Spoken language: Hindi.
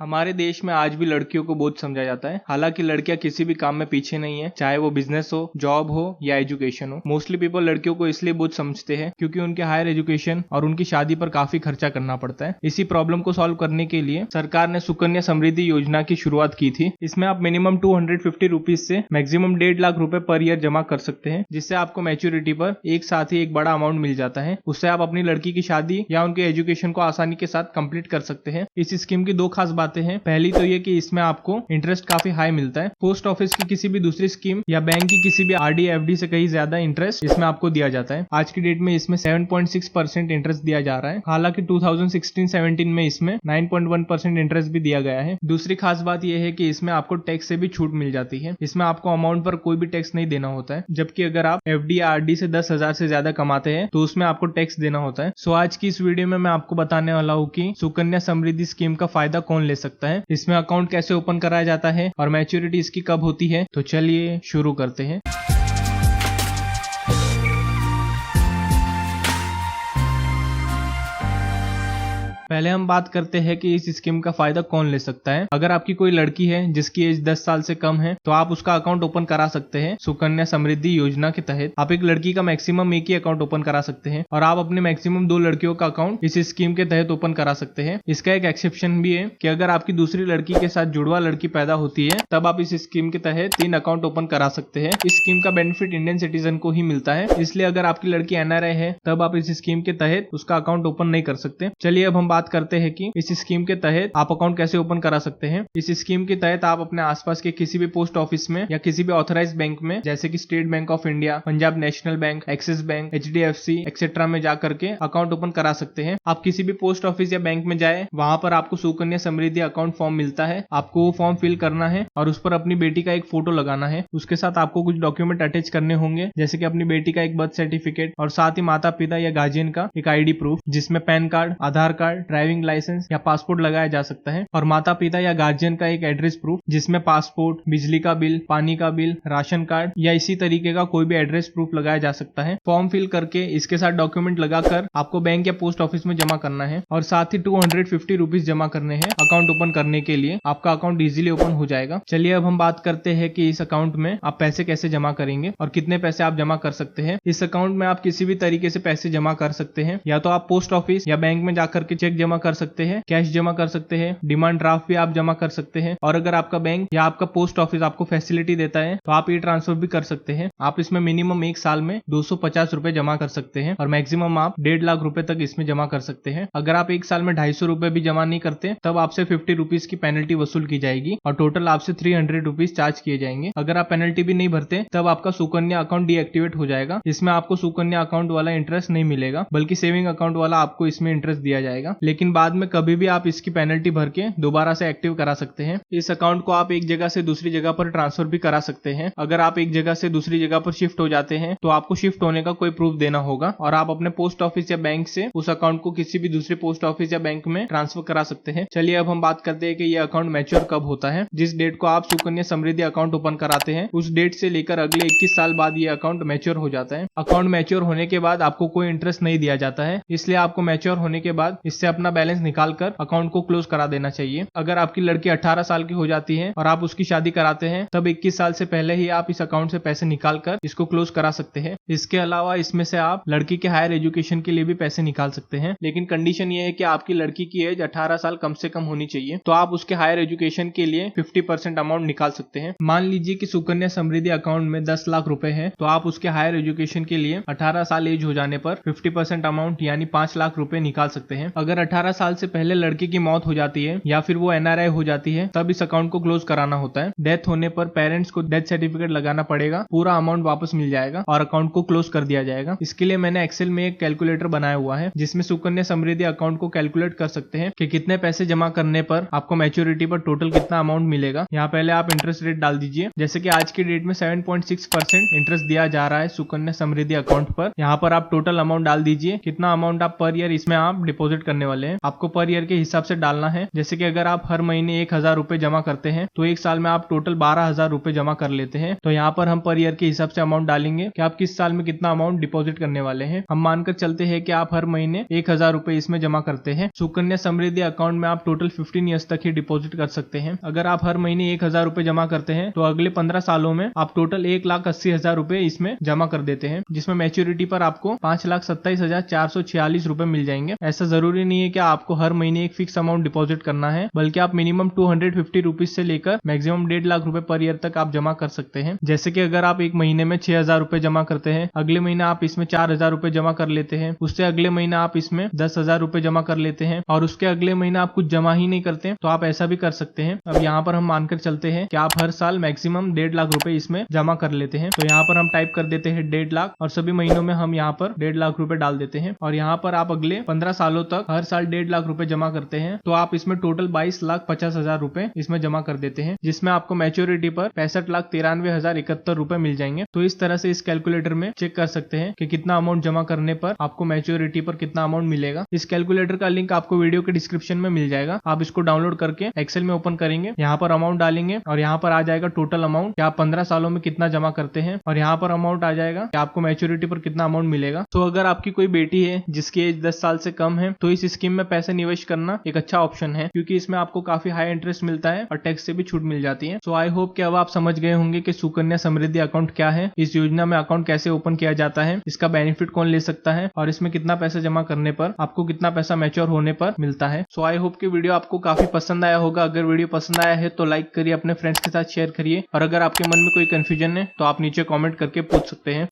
हमारे देश में आज भी लड़कियों को बहुत समझा जाता है। हालांकि लड़कियां किसी भी काम में पीछे नहीं है, चाहे वो बिजनेस हो, जॉब हो या एजुकेशन हो। मोस्टली पीपल लड़कियों को इसलिए बहुत समझते हैं क्योंकि उनके हायर एजुकेशन और उनकी शादी पर काफी खर्चा करना पड़ता है। इसी प्रॉब्लम को सॉल्व करने के लिए सरकार ने सुकन्या समृद्धि योजना की शुरुआत की थी। इसमें आप मिनिमम 250 रुपीज से मैक्सिमम 1.5 लाख रुपए पर ईयर जमा कर सकते हैं, जिससे आपको मैच्योरिटी पर एक साथ ही एक बड़ा अमाउंट मिल जाता है। उससे आप अपनी लड़की की शादी या उनके एजुकेशन को आसानी के साथ कंप्लीट कर सकते हैं। इस स्कीम की दो खास बातें हैं। पहली तो ये कि इसमें आपको इंटरेस्ट काफी हाई मिलता है। पोस्ट ऑफिस की किसी भी दूसरी स्कीम या बैंक की किसी भी आरडी एफडी से कहीं ज्यादा इंटरेस्ट इसमें आपको दिया जाता है। आज की डेट में इसमें 7.6% इंटरेस्ट दिया जा रहा है। हालांकि 2016-17 में इसमें 9.1% इंटरेस्ट भी दिया गया है। दूसरी खास बात यह है कि इसमें आपको टैक्स से भी छूट मिल जाती है। इसमें आपको अमाउंट पर कोई भी टैक्स नहीं देना होता है, जबकि अगर आप एफडी या आरडी से 10,000 से ज्यादा कमाते हैं तो उसमें आपको टैक्स देना होता है। सो आज की इस वीडियो में मैं आपको बताने वाला हूँ कि सुकन्या समृद्धि स्कीम का फायदा कौन ले सकता है, इसमें अकाउंट कैसे ओपन कराया जाता है और मैच्योरिटी इसकी कब होती है। तो चलिए शुरू करते हैं। पहले हम बात करते हैं कि इस स्कीम का फायदा कौन ले सकता है। अगर आपकी कोई लड़की है जिसकी एज 10 साल से कम है तो आप उसका अकाउंट ओपन करा सकते हैं। सुकन्या समृद्धि योजना के तहत आप एक लड़की का मैक्सिमम एक ही अकाउंट ओपन करा सकते हैं और आप अपने मैक्सिमम 2 लड़कियों का अकाउंट इस स्कीम के तहत ओपन करा सकते हैं। इसका एक एक्सेप्शन भी है कि अगर आपकी दूसरी लड़की के साथ जुड़वा लड़की पैदा होती है तब आप इस स्कीम के तहत 3 अकाउंट ओपन करा सकते हैं। इस स्कीम का बेनिफिट इंडियन सिटीजन को ही मिलता है, इसलिए अगर आपकी लड़की एनआरआई है तब आप इस स्कीम के तहत उसका अकाउंट ओपन नहीं कर सकते। चलिए अब हम बात करते हैं कि इस स्कीम के तहत आप अकाउंट कैसे ओपन करा सकते हैं। इस स्कीम के तहत आप अपने आसपास के किसी भी पोस्ट ऑफिस में या किसी भी ऑथराइज्ड बैंक में, जैसे कि state bank of India, Punjab national bank, axis bank, HDFC etcetera में जा करके अकाउंट ओपन करा सकते हैं। आप किसी भी पोस्ट ऑफिस या बैंक में जाए, वहां पर आपको सुकन्या समृद्धि अकाउंट फॉर्म मिलता है। आपको वो फॉर्म फिल करना है और उस पर अपनी बेटी का एक फोटो लगाना है। उसके साथ आपको कुछ डॉक्यूमेंट अटैच करने होंगे, जैसे कि अपनी बेटी का एक बर्थ सर्टिफिकेट और साथ ही माता पिता या गार्जियन का एक आईडी प्रूफ, जिसमें पैन कार्ड, आधार कार्ड, ड्राइविंग लाइसेंस या पासपोर्ट लगाया जा सकता है, और माता पिता या गार्जियन का एक एड्रेस प्रूफ, जिसमें पासपोर्ट, बिजली का बिल, पानी का बिल, राशन कार्ड या इसी तरीके का कोई भी एड्रेस प्रूफ लगाया जा सकता है। फॉर्म फिल करके इसके साथ डॉक्यूमेंट लगाकर आपको बैंक या पोस्ट ऑफिस में जमा करना है और साथ ही 250 रुपीज जमा करने हैं अकाउंट ओपन करने के लिए। आपका अकाउंट इजीली ओपन हो जाएगा। चलिए अब हम बात करते हैं कि इस अकाउंट में आप पैसे कैसे जमा करेंगे और कितने पैसे आप जमा कर सकते हैं। इस अकाउंट में आप किसी भी तरीके से पैसे जमा कर सकते हैं। या तो आप पोस्ट ऑफिस या बैंक में जाकर के चेक जमा कर सकते हैं, कैश जमा कर सकते हैं, डिमांड ड्राफ्ट भी आप जमा कर सकते हैं, और अगर आपका बैंक या आपका पोस्ट ऑफिस आपको फैसिलिटी देता है तो आप ई ट्रांसफर भी कर सकते हैं। आप इसमें मिनिमम एक साल में 250 रुपए जमा कर सकते हैं और मैक्सिमम आप 1.5 लाख रुपए तक इसमें जमा कर सकते हैं। अगर आप एक साल में 250 रुपए भी जमा नहीं करते तब आपसे 50 रुपीज की पेनल्टी वसूल की जाएगी और टोटल आपसे 300 रुपीज चार्ज किए जाएंगे। अगर आप पेनल्टी भी नहीं भरते तब आपका सुकन्या अकाउंट डीएक्टिवेट हो जाएगा। इसमें आपको सुकन्या अकाउंट वाला इंटरेस्ट नहीं मिलेगा, बल्कि सेविंग अकाउंट वाला आपको इसमें इंटरेस्ट दिया जाएगा। लेकिन बाद में कभी भी आप इसकी पेनल्टी भर के दोबारा से एक्टिव करा सकते हैं। इस अकाउंट को आप एक जगह से दूसरी जगह पर ट्रांसफर भी करा सकते हैं। अगर आप एक जगह से दूसरी जगह पर शिफ्ट हो जाते हैं तो आपको शिफ्ट होने का कोई प्रूफ देना होगा और आप अपने पोस्ट ऑफिस या बैंक से उस अकाउंट को किसी भी दूसरे पोस्ट ऑफिस या बैंक में ट्रांसफर करा सकते हैं। चलिए अब हम बात करते हैं कि ये अकाउंट मैच्योर कब होता है। जिस डेट को आप सुकन्या समृद्धि अकाउंट ओपन कराते हैं उस डेट से लेकर अगले 21 साल बाद ये अकाउंट मैच्योर हो जाता है। अकाउंट मैच्योर होने के बाद आपको कोई इंटरेस्ट नहीं दिया जाता है, इसलिए आपको मैच्योर होने के बाद इससे अपना बैलेंस निकाल कर अकाउंट को क्लोज करा देना चाहिए। अगर आपकी लड़की 18 साल की हो जाती है और आप उसकी शादी कराते हैं तब 21 साल से पहले ही आप इस अकाउंट से पैसे निकाल कर इसको क्लोज करा सकते हैं। इसके अलावा इसमें से आप लड़की के हायर एजुकेशन के लिए भी पैसे निकाल सकते हैं, लेकिन कंडीशन ये है कि आपकी लड़की की एज 18 साल कम से कम होनी चाहिए। तो आप उसके हायर एजुकेशन के लिए 50% अमाउंट निकाल सकते हैं। मान लीजिए कि सुकन्या समृद्धि अकाउंट में 10 लाख रुपए है, तो आप उसके हायर एजुकेशन के लिए 18 साल एज हो जाने पर 50% अमाउंट यानी 5 लाख रुपए निकाल सकते हैं। अगर 18 साल से पहले लड़की की मौत हो जाती है या फिर वो एनआरआई हो जाती है तब इस अकाउंट को क्लोज कराना होता है। डेथ होने पर पेरेंट्स को डेथ सर्टिफिकेट लगाना पड़ेगा, पूरा अमाउंट वापस मिल जाएगा और अकाउंट को क्लोज कर दिया जाएगा। इसके लिए मैंने एक्सेल में एक कैलकुलेटर बनाया हुआ है जिसमें सुकन्या समृद्धि अकाउंट को कैलकुलेट कर सकते हैं कि कितने पैसे जमा करने पर आपको मैच्योरिटी पर टोटल कितना अमाउंट मिलेगा। यहाँ पहले आप इंटरेस्ट रेट डाल दीजिए। जैसे कि आज की डेट में 7.6% इंटरेस्ट दिया जा रहा है सुकन्या समृद्धि अकाउंट पर। यहाँ पर आप टोटल अमाउंट डाल दीजिए, कितना अमाउंट आप पर ईयर इसमें आप डिपॉजिट करने वाले वाले हैं। आपको पर ईयर के हिसाब से डालना है। जैसे कि अगर आप हर महीने 1000 रुपए जमा करते हैं तो एक साल में आप टोटल 12,000 रुपए जमा कर लेते हैं। तो यहाँ पर हम पर ईयर के हिसाब से अमाउंट डालेंगे कि आप किस साल में कितना अमाउंट डिपॉजिट करने वाले हैं। हम मानकर चलते हैं कि आप हर महीने 1000 रुपए इसमें जमा करते हैं। सुकन्या समृद्धि अकाउंट में आप टोटल 15 ईयर्स तक ही डिपॉजिट कर सकते हैं। अगर आप हर महीने 1000 रुपए जमा करते हैं तो अगले 15 सालों में आप टोटल 1,80,000 रुपए इसमें जमा कर देते हैं, जिसमें मैच्योरिटी पर आपको 5,27,446 रुपए मिल जाएंगे। ऐसा जरूरी नहीं है कि आपको हर महीने एक फिक्स अमाउंट डिपॉजिट करना है, बल्कि आप मिनिमम 250 रुपीज से लेकर मैक्सिमम 1.5 लाख रुपए पर ईयर तक आप जमा कर सकते हैं। जैसे कि अगर आप एक महीने में 6,000 रुपए जमा करते हैं, अगले महीने आप इसमें 4,000 रुपए जमा कर लेते हैं, उससे अगले महीने आप इसमें 10,000 रुपए जमा कर लेते हैं और उसके अगले महीने आप कुछ जमा ही नहीं करते, तो आप ऐसा भी कर सकते हैं। अब यहाँ पर हम मानकर चलते हैं कि आप हर साल मैक्सिमम 1.5 लाख रुपए इसमें जमा कर लेते हैं। तो यहाँ पर हम टाइप कर देते हैं 1.5 लाख और सभी महीनों में हम यहाँ पर 1.5 लाख रुपए डाल देते हैं। और यहाँ पर आप अगले 15 सालों तक हर साल 1.5 लाख रुपए जमा करते हैं, तो आप इसमें टोटल 22,50,000 रुपए इसमें जमा कर देते हैं, जिसमें आपको मैच्योरिटी पर 65,93,071 रुपए मिल जाएंगे। तो इस तरह से इस कैलकुलेटर में चेक कर सकते हैं कि कितना अमाउंट जमा करने पर आपको मैच्योरिटी पर कितना अमाउंट मिलेगा। इस कैलकुलेटर का लिंक आपको वीडियो के डिस्क्रिप्शन में मिल जाएगा। आप इसको डाउनलोड करके एक्सेल में ओपन करेंगे, यहाँ पर अमाउंट डालेंगे और यहाँ पर आ जाएगा टोटल अमाउंट कि आप 15 सालों में कितना जमा करते हैं, और यहाँ पर अमाउंट आ जाएगा कि आपको मैच्योरिटी पर कितना अमाउंट मिलेगा। तो अगर आपकी कोई बेटी है जिसकी एज 10 साल से कम है तो इस स्कीम में पैसे निवेश करना एक अच्छा ऑप्शन है, क्योंकि इसमें आपको काफी हाई इंटरेस्ट मिलता है और टैक्स से भी छूट मिल जाती है। सो आई होप कि अब आप समझ गए होंगे कि सुकन्या समृद्धि अकाउंट क्या है, इस योजना में अकाउंट कैसे ओपन किया जाता है, इसका बेनिफिट कौन ले सकता है और इसमें कितना पैसा जमा करने पर आपको कितना पैसा मैच्योर होने पर मिलता है। सो आई होप कि वीडियो आपको काफी पसंद आया होगा। अगर वीडियो पसंद आया है तो लाइक करिए, अपने फ्रेंड्स के साथ शेयर करिए, और अगर आपके मन में कोई कंफ्यूजन है तो आप नीचे कमेंट करके पूछ सकते हैं।